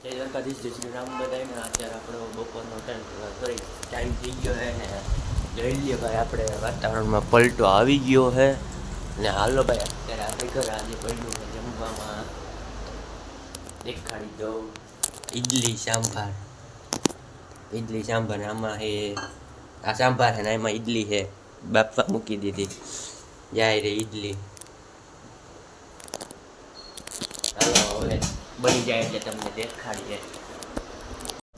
દ્વારકાધીશ જય શ્રી રામ બધાને. અત્યારે આપણો બપોરનો ટાઈમ થઈ ગયો છે ને જોઈ લઈએ ભાઈ આપણે વાતાવરણમાં પલટો આવી ગયો છે ને હાલો ભાઈ અત્યારે આપણે ઘર આજે પડ્યું છે જમવામાં દેખાડી દઉં ઈડલી સાંભાર આમાં છે આ સાંભાર છે ને એમાં ઈડલી છે બાફવા મૂકી દીધી જાય રે ઈડલી. હાલો હવે બની જાય એટલે તમને દેખાડીએ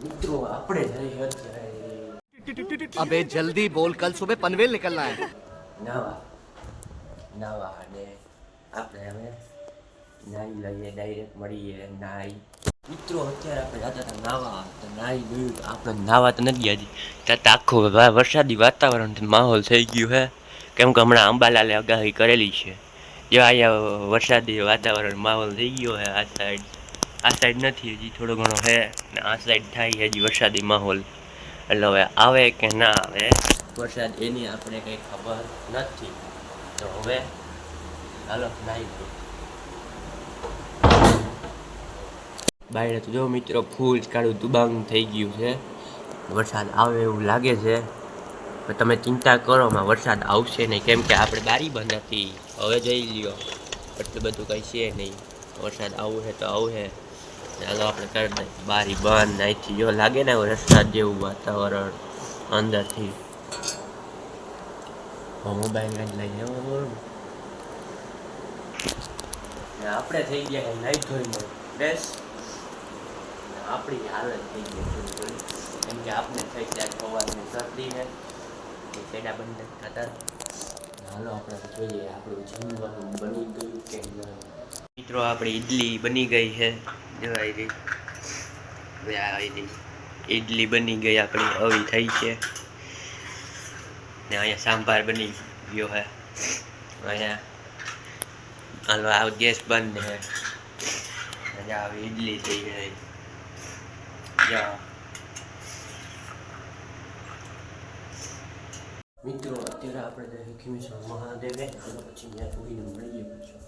મિત્રો આપણે જઈ અત્યારે अबे जल्दी बोल कल सुबह पनवेल निकलना है નાવા અને આપણે હવે નાઈ લઈએ ડાયરેક્ટ મળીએ નાઈ. મિત્રો અત્યારે આપણે જતા હતા નાવા તો નાઈ ગયું આપણે નાવા તો નથી ગયા ત્યાં આખું વરસાદી વાતાવરણ માહોલ થઈ ગયું છે કેમ કે હમણાં અંબાલાલે આગાહી કરેલી છે જો અહીંયા વરસાદી વાતાવરણ માહોલ થઈ ગયો છે. આ સાઈડ નથી હજી થોડો ઘણો છે ને આ સાઈડ થાય હજી વરસાદી માહોલ એટલે હવે આવે કે ના આવે વરસાદ એની આપણે કંઈ ખબર નથી. તો હવે હાલો નાઈ ગયો બાયરે તો જો મિત્રો ફૂલ કાળું દુબાંગ થઈ ગયું છે વરસાદ આવે એવું લાગે છે પણ તમે ચિંતા કરો માં વરસાદ આવશે નહીં કેમ કે આપણે બારી બંધ હતી હવે જઈ લ્યો એટલું બધું કંઈ છે નહીં વરસાદ આવું છે તો આવું છે ચાલો આપણે કરી દઈએ બારી બંધ અહીંથી જો લાગે ને વરસાદ જેવું વાતાવરણ અંદરથી મોબાઈલ લઈ જવાનું આપણે થઈ ગયા નાઈ ધોઈને ફ્રેશ આપણી હાલત થઈ ગઈ થોડી કેમ કે આપણે થઈ જાય સવારની શરદી ને એ સેડા બંધ થતા. હાલો આપણે જોઈએ આપણું જમવાનું બની ગયું કે ના. મિત્રો આપણી ઈડલી બની ગઈ છે જોઈ રહી ઈડલી બની ગઈ આપણી આવી થઈ છે ને અહીંયા સાંભાર બની ગયો છે અહીંયા હાલો આ ગેસ બંધ છે આવી ઈડલી થઈ ગઈ. મિત્રો અત્યારે આપણે ખીમેશ્વર મહાદેવે પછી ત્યાં પૂરીને મળીએ પછી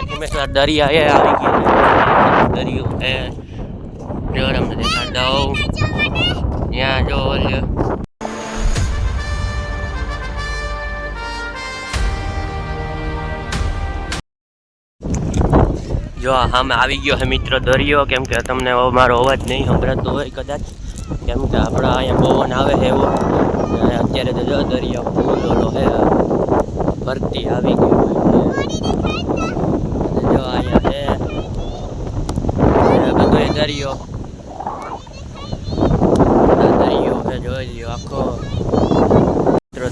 ખીમેશ્વર દરિયા એ આવી ગયા દરિયો એ જો તમને દેખાડ દઉં ત્યાં જો જો સામે આવી ગયો છે મિત્રો દરિયો કેમ કે તમને મારો અવાજ નહીં સંભળાતો હોય કદાચ કેમ કે આપણા અહીંયા પવન આવે છે એવો અત્યારે તો જો દરિયો ફૂલ ઓલો છે ભરતી આવી ગયું જો અહીંયા છે બધો દરિયો છે જોઈ લ્યો આખો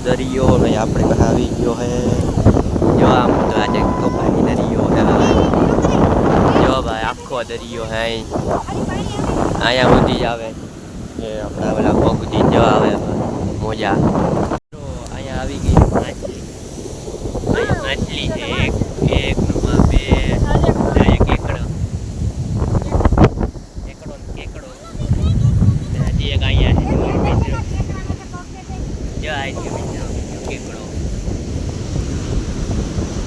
દરિયો આપણે આવી ગયો છે જો આમ દરિયો હે અહીંયા સુધી જ આવે એ આપણા પેલા પગથી જવા આવે મોજા તો અહીંયા આવી ગઈ માછલી અહીંયા માછલી છે એક નંબર બે કેકડો હજી એક અહીંયા છે જો આ છે મિત્રો કેકડો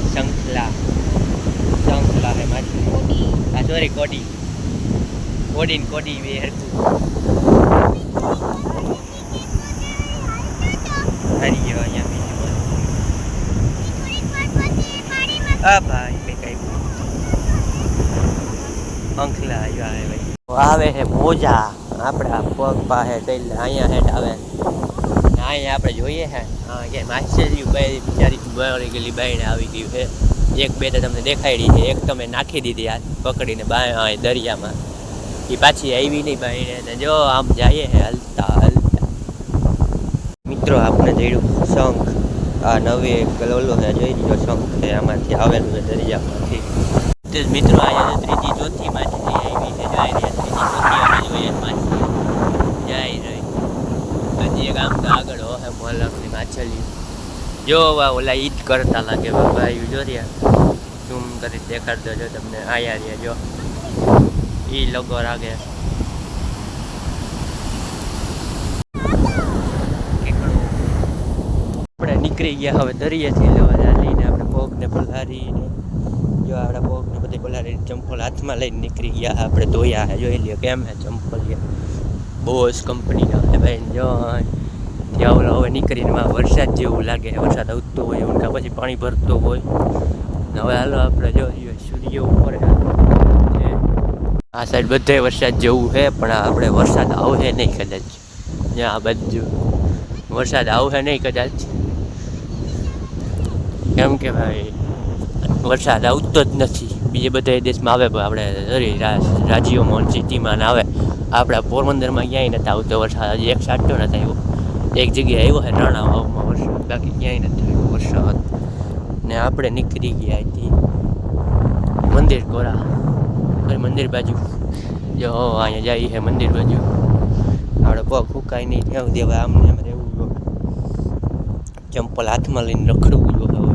શંખલા હે માછલી આ સોરી કોડી બે હરકું હરી ગયો અહીંયા બીજું આ ભાઈ મેં કઈ અંખલા આવ્યા આવે હે મોજા આપણા પગ પાસે એટલે અહીંયા હેઠ આવે અહીંયા આપણે જોઈએ હે હા કે માછલી બિચારી બળી ગયેલી બાઈને આવી ગયું છે એક બે તો તમને દેખાડી છે એક તમે નાખી દીધી આ પકડીને દરિયામાં એ પાછી આવી નહીં બાઈને જો આમ જઈએ હે હલતા મિત્રો આપણે જઈડું શંખ આ નવી ઓલો છે જોઈ લીધો શંખ છે આમાંથી આવેલું છે દરિયામાંથી મિત્રો અહીંયા ત્રીજી ચોથી માછલી આવી છે જાય રહી ત્રીજી ચોથી અમે જોઈએ માછલી જાય રહી હજી એક આમ તો આગળ હે મોલકની માછલી જો ઓલા ઈદ કરતા લાગે ભાઈ જો રહ્યા ઝૂમ કરી દેખાડતો જો તમને આયા રહ્યા જો ઈ લોકો લાગે આપણે નીકળી ગયા હવે દરિયેથી લેવા લઈને આપણે પગને પલારીને જો આપણા પગને બધી પલારીને ચંપલ હાથમાં લઈને નીકળી ગયા આપણે ધોયા હે જોઈ લ્યો કેમ હે ચંપલ બોસ કંપનીના હે ભાઈ જો ત્યાં ઓલા હવે નીકળીને વરસાદ જેવું લાગે વરસાદ આવતો હોય ઊંઘા પછી પાણી ભરતો હોય હવે હાલો આપણે જોઈએ સૂર્ય ઉપર આ સાઈડ બધે વરસાદ જેવું છે પણ આપણે વરસાદ આવશે નહીં કદાચ જ્યાં આ બધું વરસાદ આવશે નહીં કદાચ કેમ કે ભાઈ વરસાદ આવતો જ નથી બીજે બધા દેશમાં આવે પણ આપણે રાજ્યોમાં સિટીમાં ના આવે આપણા પોરબંદરમાં ક્યાંય નથી આવતો વરસાદ હજી એક સાટો નથી આવ્યો એક જગ્યાએ આવ્યો છે નાણા વાવમાં વરસાદ બાકી ક્યાંય નથી આવ્યો વરસાદ ને આપણે નીકળી ગયા હતી મંદિર ગોરા મંદિર બાજુ જો અહીંયા જઈએ છે મંદિર બાજુ આપણે પગ ફૂંકાય નહીં ત્યાં સુધી હવે આમને આમ રહેવું ચંપલ હાથમાં લઈને રખડવું જો હવે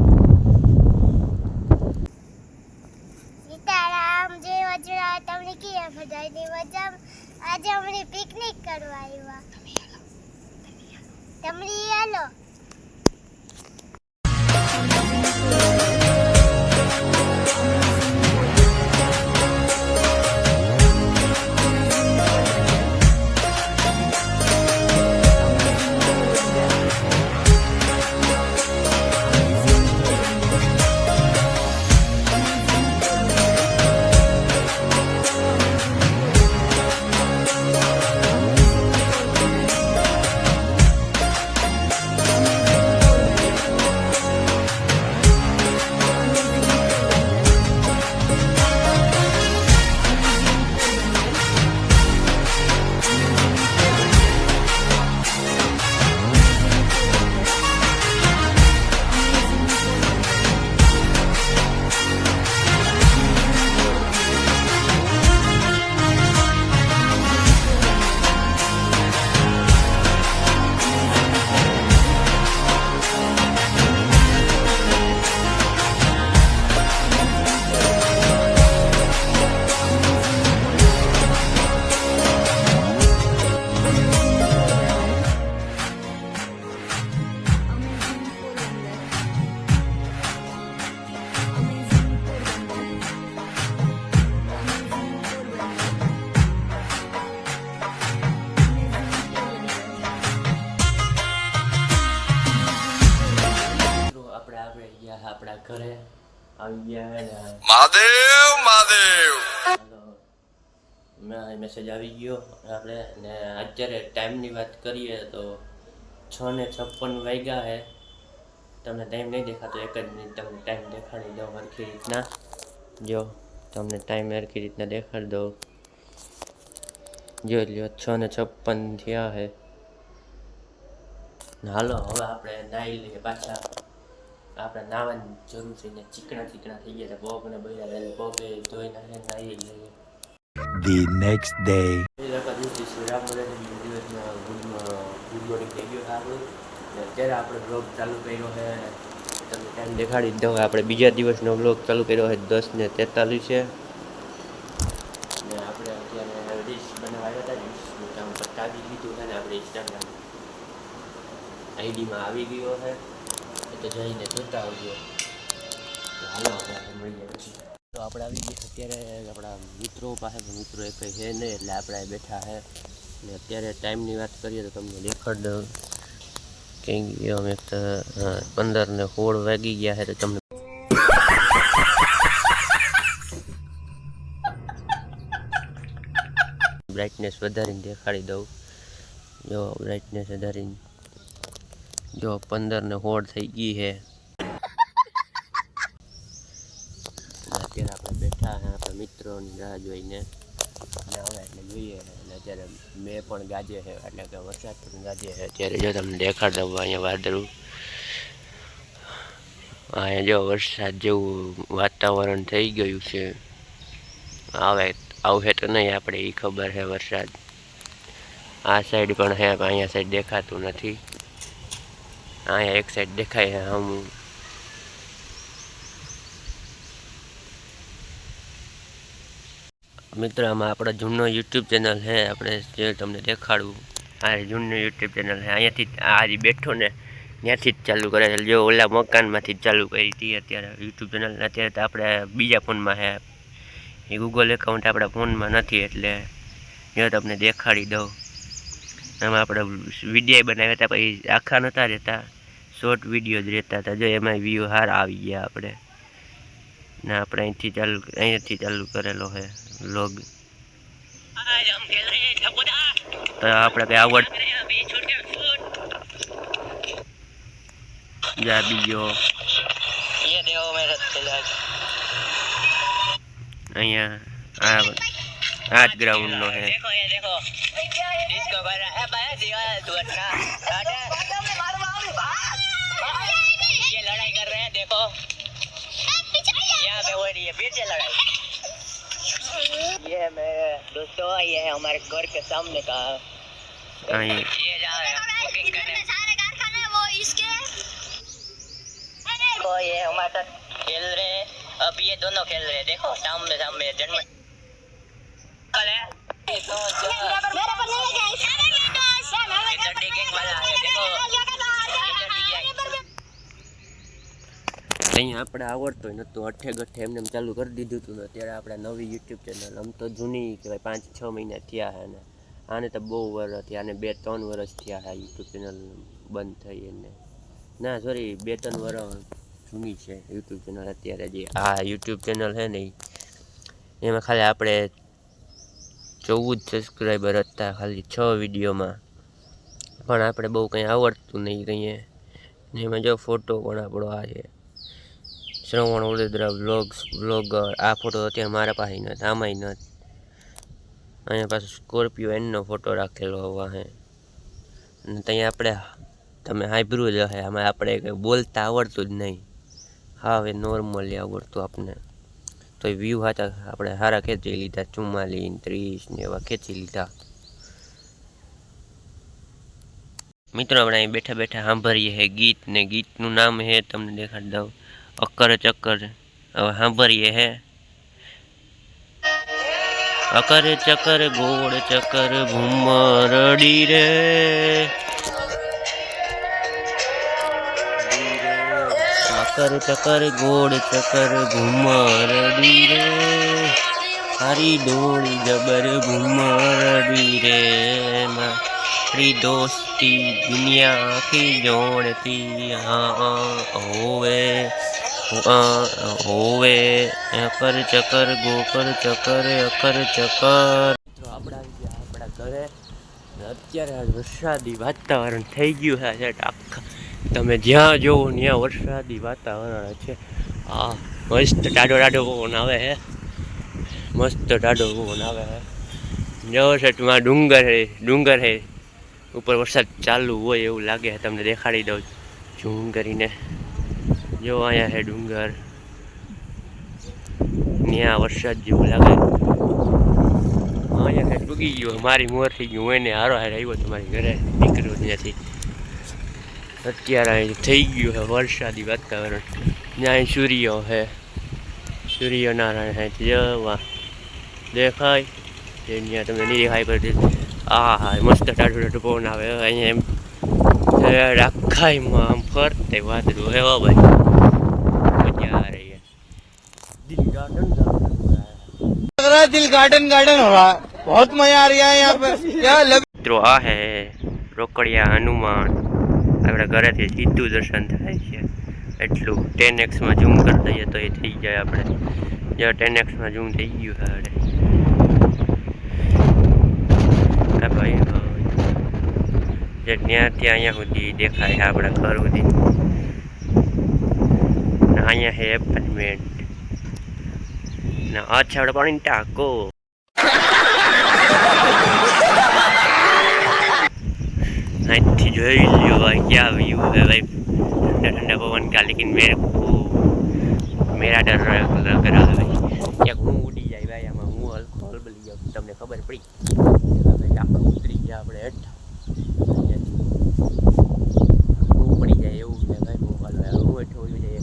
સીતારામ જય વજરાય તમને કેમ બધાની મજા આજે અમે પિકનિક કરવા આવ્યા તમે હાલો આપણા ઘરે આવી ગયા महादेव महादेव મેસેજ આવી ગયો આપણે ને અત્યારે ટાઈમની વાત કરીએ તો 6:56 વાગ્યા છે તમને ટાઈમ નહીં દેખાતો એક જ મિનિટ તમને ટાઈમ દેખાડી દઉં સરખી રીતના જો તમને ટાઈમ સરખી રીતના દેખાડી દઉં જો લ્યો 6:56 થયા છે હાલો હવે આપણે નાહી લઈએ પાછા આપણે નાવાની જરૂર છે ને ચીકણા થઈ ગયા છે પગ ને બધા પગે ધોઈને નાહી લઈએ the next day. Good morning થઈ ગયું આપણું અત્યારે આપણે બ્લોગ ચાલુ કર્યો છે. તમને ટાઈમ દેખાડી દીધો હોય. આપણે બીજા દિવસનો બ્લોગ ચાલુ કર્યો છે 10:43 ને આપણે અત્યારે ડીશ બનાવ્યા હતા. ડીશનું કામ પતાવી લીધું છે ને આપણે ઇન્સ્ટાગ્રામ આઈડીમાં આવી ગયો છે. તો જઈને જોતા આવજો. હાલો આપણે મળીએ પછી. તો આપણે આવી ગયા અત્યારે આપણા મિત્રો પાસે. મિત્રો એક કંઈ છે નહીં એટલે આપણે બેઠા છે ને અત્યારે ટાઈમની વાત કરીએ તો તમને દેખાડ દઉં કે અમે 15:16 વાગી ગયા છે. તો તમને બ્રાઇટનેસ વધારીને દેખાડી દઉં. જો બ્રાઇટનેસ વધારીને જો 15:16 થઈ ગઈ છે. અત્યારે આપણે બેઠા છે આપણા મિત્રોની રાહ જોઈને આવે એટલે જોઈએ. અને અત્યારે મેં પણ ગાજે છે એટલે કે વરસાદ પણ ગાજે છે. અત્યારે જો તમને દેખાડ દઉં અહીંયા વાદળું. અહીંયા જો વરસાદ જેવું વાતાવરણ થઈ ગયું છે. આવશે તો નહીં આપણે એ ખબર છે. વરસાદ આ સાઈડ પણ છે, અહીંયા સાઈડ દેખાતું નથી. અહીંયા એક સાઈડ દેખાય છે હમ. મિત્ર આમાં આપણો જૂનો યુટ્યુબ ચેનલ છે. આપણે જે તમને દેખાડવું આ જૂનો યુટ્યુબ ચેનલ છે. અહીંયાથી આજે બેઠો ને ત્યાંથી જ ચાલુ કરે છે. જો ઓલા મકાનમાંથી જ ચાલુ કરી હતી અત્યારે યુટ્યુબ ચેનલ. અત્યારે તો આપણે બીજા ફોનમાં છે. એ ગૂગલ એકાઉન્ટ આપણા ફોનમાં નથી એટલે જો તમને દેખાડી દઉં. એમાં આપણે વિડીયો બનાવ્યા હતા પછી આખા નહોતા રહેતા, શોર્ટ વિડીયો જ રહેતા હતા. જો એમાં વ્યૂ સારા આવી ગયા આપણે ને આપણે અહીંયાથી ચાલુ કરેલો છે વ્લોગ. તો આપણે કંઈ આવડ જા બીજો અહીંયા આ જ ગ્રાઉન્ડનો છે. ये मेरे दोस्तों ये है हमारे घर के सामने का અહીં ये जा रहे हैं बुकिंग करने सारे कारखाने वो इसके तो ये हमारे साथ खेल रहे हैं. अब ये दोनों खेल रहे हैं. देखो सामने सामने जन्म मेरे पर नहीं है चड्डी गैंग वाला है. देखो ये चड्डी गैंग અહીંયા આપણે આવડતો નહોતું. અઠે ગઠે એમને ચાલુ કરી દીધું હતું ને અત્યારે આપણે નવી યુટ્યુબ ચેનલ આમ તો જૂની કહેવાય 5-6 મહિના થયા છે. અને આને તો બહુ વર્ષ થયા. આને 2-3 વર્ષ થયા છે યુટ્યુબ ચેનલ બંધ થઈ. એને ના સોરી 2-3 વર્ષ જૂની છે યુટ્યુબ ચેનલ. અત્યારે જે આ યુટ્યુબ ચેનલ છે ને એમાં ખાલી આપણે 14 સબસ્ક્રાઈબર હતા ખાલી 6 વિડીયોમાં. પણ આપણે બહુ કંઈ આવડતું નહીં કંઈ. ને એમાં જો ફોટો પણ આપણો આ છે શ્રવણ વડોદરા વ્લોગર. આ ફોટો અત્યારે મારા પાસે નથી, આમાંય નથી. અહીંયા પાછું સ્કોર્પિયો એનનો ફોટો રાખેલો હોવા હે. અને ત્યાં આપણે તમે હાઈબ્રું જ હે. આમાં આપણે કંઈ બોલતા આવડતું જ નહીં. હા હવે નોર્મલી આવડતું આપણને. તો એ વ્યૂ હતા આપણે સારા ખેંચી લીધા. 44, 30 ને એવા ખેંચી લીધા. મિત્રો આપણે અહીં બેઠા બેઠા સાંભળીએ છે ગીત ને ગીતનું નામ છે તમને દેખાડી દઉં અકર ચક્કર. હવે સાંભળીએ હે અકર ચક્કર ગોળ ચક્કર ભૂમરડી રે અકર ચક્કર ગોળ ચક્કર ભૂમરડી રે હારી ડોળી જબર ભૂમરડી રે મારી દોસ્તી દુનિયા આખી જોડતી હોવે હોવે અકર ચક્કર ગોકર ચક્કર અકર ચક્કર. આપણા ઘરે અત્યારે વરસાદી વાતાવરણ થઈ ગયું છે. આખા તમે જ્યાં જોવો ત્યાં વરસાદી વાતાવરણ છે. હા મસ્ત ટાઢો પવન આવે છે. મસ્ત ટાઢો પવન આવે છે. જો સેટમાં ડુંગર છે ઉપર વરસાદ ચાલુ હોય એવું લાગે છે. તમને દેખાડી દઉં ઝૂમ કરીને. જો અહીંયા છે ડુંગર, ત્યાં વરસાદ જેવું લાગે. અહીંયા કાંઈ ચૂકી ગયો મારી મોર થઈ ગયું હું એને હારો હાર આવ્યો તમારી ઘરે નીકળ્યો ત્યાંથી અત્યારે અહીં થઈ ગયું છે વરસાદી વાતાવરણ ત્યાં સૂર્ય છે સૂર્યનારાયણ છે જવા દેખાય ત્યાં તમને નહીં દેખાય પડતી હા મસ્ત ટાઢું ટાઢું પવન આવે અહીંયા એમ આખાઈમાં આમ ફરતે વાદળું હે ભાઈ મજા આ રહી है दिल गार्डन गार्डन हो रहा है बहुत मजा आ रहा है यहाँ पे क्या लग મિત્રો આ હે રોકડિયા હનુમાન આપણે ઘરેથી સીધું દર્શન થાય છે એટલું 10x માં ઝૂમ કરી દઈએ તો એ થઈ જાય આપણે જો 10x માં ઝૂમ થઈ ગયું છે હા ભાઈ જે ત્યાંથી અહીંયા સુધી દેખાય છે આપણા ઘર સુધી અહીંયા છે એપાર્ટમેન્ટ ને આ છે આપણે પાણીની ટાંકો અહીંથી જોઈ લ્યો ભાઈ ક્યાં વ્યૂ है भाई ठंडा ठंडा पवन का लेकिन मेरा डर लग रहा है भाई ક્યાંક હું ઉડી જાય ભાઈ આમાં હું હલકો હલબલી જાઉં તમને ખબર પડી ભાઈ આખું ઉતરી ગયા આપણે હેઠ હું પડી જાય એવું છે ભાઈ બહુ હાલ હું હેઠો ઉડી જાય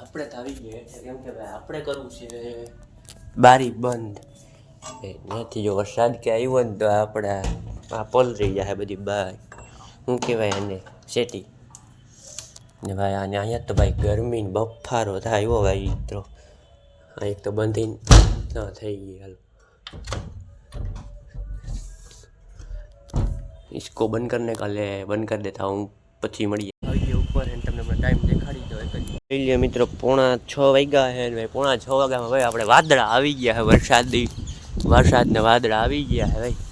આપણે તો આવી ગયા કેમ કે ભાઈ આપણે કરવું છે બારી બંધ ત્યાંથી જો વરસાદ કે આવ્યો ને તો આપણે આ પલરી જાય બધી બાય શું કહેવાય આને શેટી ને ભાઈ આને અહીંયા તો ભાઈ ગરમી ને બફારો થાય એવો ભાઈ મિત્રો એક તો બંધી ન થઈ ગઈ હાલ इसको बंद करने का ले बंद कर देता हूँ પછી મળીએ આવી ઉપર અને તમને ટાઈમ દેખાડી દો એક જ લે મિત્રો 5:30 વાગ્યા છે ભાઈ 5:30 વાગ્યામાં ભાઈ આપણે વાદળા આવી ગયા છે વરસાદને વાદળા આવી ગયા છે ભાઈ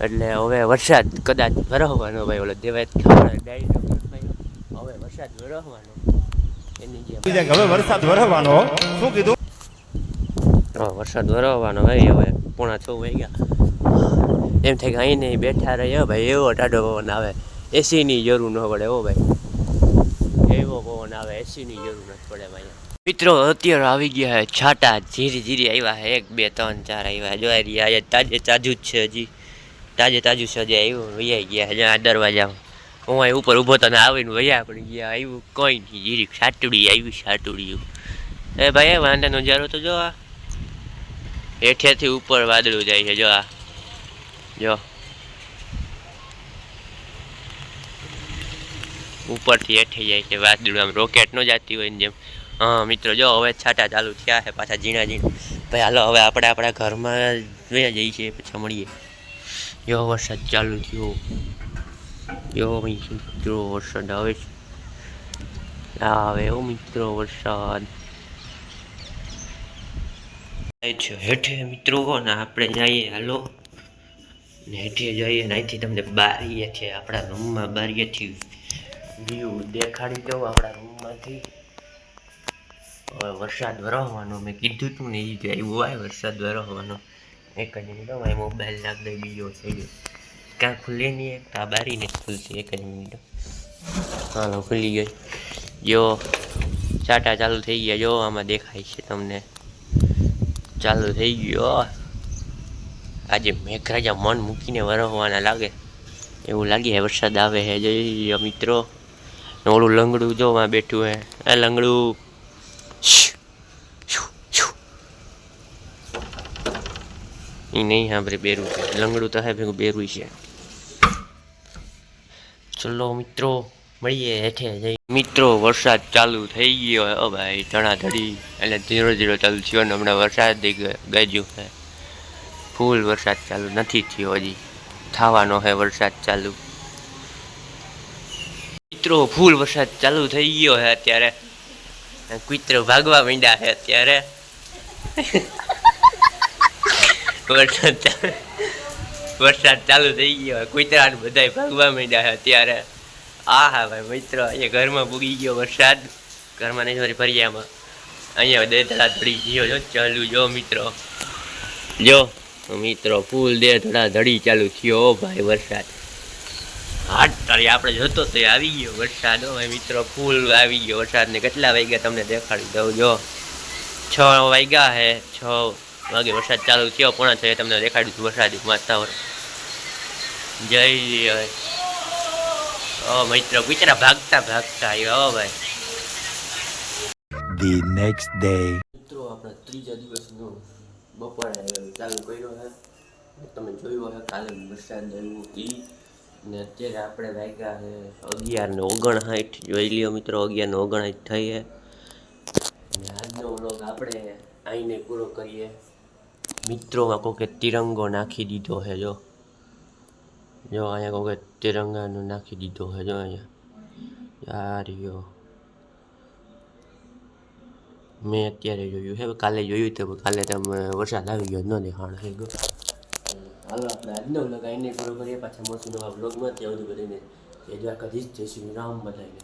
એટલે હવે વરસાદ કદાચ વરસવાનો ભાઈ ઓલો દેવાય ખાવડે ડાયરેક્ટ હવે વરસાદ વરસવાનો એની જે હવે વરસાદ વરસવાનો શું કીધું વરસાદ વરસવાનો ભાઈ હવે 5:30 વાગ્યા એમ થાય કે અહીં નહીં બેઠા રહ્યા ભાઈ એવો ટાઢો પવન આવે એસીની જરૂર ન પડે હો ભાઈ એવો પવન આવે એસીની જરૂર નથી પડે ભાઈ મિત્રો અત્યારે આવી ગયા હે છાટા ધીરે ધીરે આવ્યા હે 1 2 3 4 આવ્યા જોઈ રહ્યા તાજે તાજું જ છે હજી તાજે તાજું છે હજી આવ્યું વૈયા ગયા હે આ દરવાજામાં હું અહીં ઉપર ઊભો તને આવીને વૈયા પડી ગયા આવ્યું કોઈ નહીં જીરી છાટડી આવી છાટડી એ ભાઈ વાંધા નજારો તો જો આ હેઠેથી ઉપર વાદળું જાય છે જો આ જો ઉપરથી હેઠે જાય છે વાદળું આમ રોકેટ ન જતી હોય ને જેમ હા મિત્રો જો હવે છાટા ચાલુ થયા છે પાછા ઝીણા ભાઈ હાલો હવે આપણે આપણા ઘરમાં વયા જઈએ છીએ પછી મળીએ જો વરસાદ ચાલુ થયો જો મિત્રો વરસાદ આવે આવે એવો મિત્રો વરસાદ છે હેઠે મિત્રો ને આપણે જઈએ હાલો ને હેઠે જઈએ ને અહીંથી તમને બારીએ છે આપણા રૂમમાં બારીએથી વ્યૂ દેખાડી દઉં આપણા રૂમમાંથી હવે વરસાદ વરસવાનો મેં કીધું હતું ને એ જ આવ્યું હોય વરસાદ વરસવાનો એક જ મિનિટ મારી મોબાઈલ નાખ દઈ બીજો થઈ ગયો ક્યાં ખુલ્લે નહીં એક આ બારીને જ ખુલશે એક જ મિનિટ હાલો ખુલી ગઈ જો છાટા ચાલુ થઈ ગયા જો આમાં દેખાય છે તમને ચાલુ થઈ ગયો આજે મેઘરાજા મન મૂકીને વરસવાના લાગે એવું લાગે વરસાદ આવે છે જઈ મિત્રો ઓલું લંગડું જો માં બેઠું હે આ લંગડું એ નહીં સાંભળે બેરું છે લંગડું તો હે ભેગું બેરું છે ચલો મિત્રો મળીએ હેઠે જઈ મિત્રો વરસાદ ચાલુ થઈ ગયો હે ભાઈ ધડાધડી એટલે ધીરો ધીરો ચાલુ થયો ને હમણાં વરસાદ ગાજ્યું છે ફૂલ વરસાદ ચાલુ નથી થયો હજી થવાનો છે વરસાદ ચાલુ મિત્રો ફૂલ વરસાદ ચાલુ થઈ ગયો છે અત્યારે કૂતરો ભાગવા માંડ્યા છે અત્યારે વરસાદ ચાલુ થઈ ગયો કૂતરાને બધા ભાગવા માંડ્યા છે અત્યારે હા ભાઈ મિત્રો અહીંયા ઘરમાં પૂગી ગયો વરસાદ ઘરમાં નહીં મારી ફરિયામાં અહીંયા દે ધડાધડી ગયો જો ચાલુ જો મિત્રો ફૂલ દે ધડાધડી ચાલુ થયો ભાઈ વરસાદ હાટ તારી આપણે જોતો તો આવી ગયો વરસાદ હવે મિત્રો ફૂલ આવી ગયો વરસાદ ને કેટલા વાગ્યા તમને દેખાડી દઉં જો 6 વાગ્યા હે 6 વાગે વરસાદ ચાલુ થયો 5:30 તમને દેખાડ્યું હતું વરસાદી વાતાવરણ જય ઓ મિત્રો કુતરા ભાગતા આવ્યા હો ભાઈ The next day. મિત્રો આપણે ત્રીજા દિવસનું બપોરે ચાલુ કર્યો છે તમે જોયું હશે કાલે વરસાદ આવ્યું હતી ને અત્યારે આપણે વાગ્યા છે 11:59 જોઈ લ્યો મિત્રો 11:59 થઈ છે અને આજનો વ્લોગ આપણે આઈને પૂરો કરીએ મિત્રોમાં કોકે તિરંગો નાખી દીધો છે જો અહીંયા કોકે તિરંગાનો નાખી દીધો છે જો અહીંયા યારીઓ મેં અત્યારે જોયું છે કાલે જોયું હતું કાલે તમે વરસાદ આવી ગયો ન દેખાણ થઈ ગયો હાલો આપણે આજનો વ્લોગ આઈને પૂરો કરીએ પાછા મળશું નવા વ્લોગમાં ત્યાં સુધી બધાને જય દ્વારકાધીશ જય શ્રી રામ બધાને